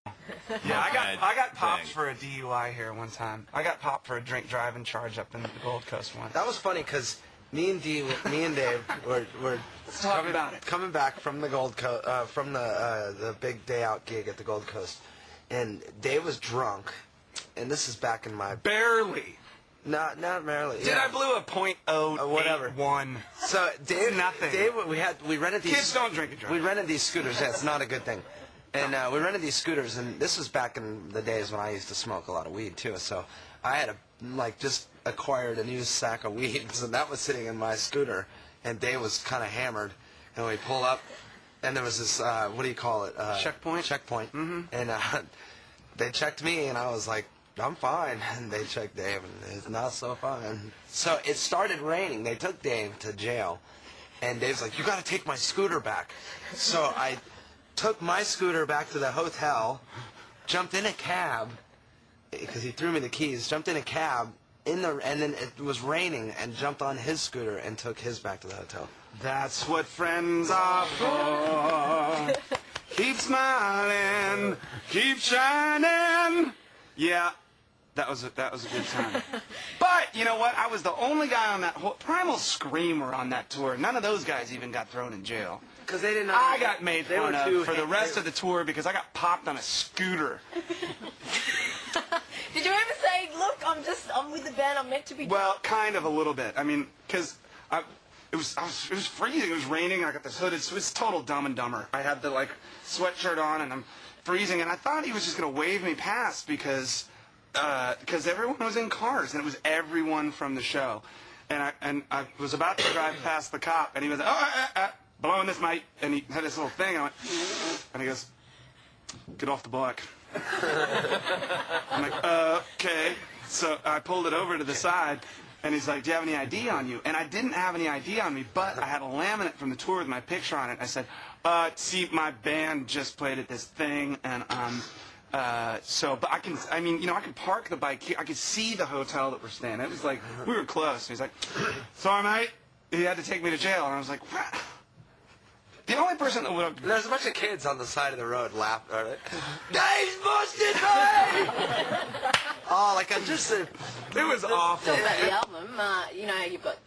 Yeah, I got popped for a DUI here one time. I got popped for a drink driving charge up in the Gold Coast once. That was funny because me and Dave were coming back from the Gold Coast, from the big day out gig at the Gold Coast, and Dave was drunk, and this is back in my Barely. not barely. Dude, I blew a .0 whatever. 1. So Dave, Nothing. Dave, we rented these. Kids don't drink and drive. We rented these scooters. That's not a good thing. And we rented these scooters, and this was back in the days when I used to smoke a lot of weed too. So I had just acquired a new sack of weed, so that was sitting in my scooter, and Dave was kind of hammered, and we pull up, and there was this what do you call it? Checkpoint. Checkpoint. And they checked me, and I was like, I'm fine. And they checked Dave, and it's not so fine. So it started raining. They took Dave to jail, and Dave's like, you got to take my scooter back. So I took my scooter back to the hotel, jumped in a cab, because he threw me the keys, jumped in a cab, and then it was raining, and jumped on his scooter and took his back to the hotel. That's what friends are for. Keep smiling, keep shining. Yeah, that was a good time. But you know what? I was the only guy on that whole Primal Scream were on that tour. None of those guys even got thrown in jail. Because they didn't. I got made fun of for the rest of the tour because I got popped on a scooter. Did you ever say, look, I'm with the band, I'm meant to be... Well, kind of a little bit. I mean, because it was freezing. It was raining, and I got this hooded. So it's total Dumb and Dumber. I had the sweatshirt on, and I'm freezing, and I thought he was just gonna wave me past because everyone was in cars, and it was everyone from the show, and I was about to drive past the cop, and he was blowing this mic, and he had this little thing, and I went, and he goes, get off the block. I'm like, okay. So I pulled it over to the side, and he's like, do you have any ID on you? And I didn't have any ID on me, but I had a laminate from the tour with my picture on it. I said, see, my band just played at this thing, and but I can park the bike here. I could see the hotel that we're staying at. It was like, we were close. He's like, sorry, mate. He had to take me to jail, and I was like, what? The only person that would have... There's a bunch of kids on the side of the road laughing, are they? Dave's busted, me! Oh, it was awful. Talk about the album, you know, you've got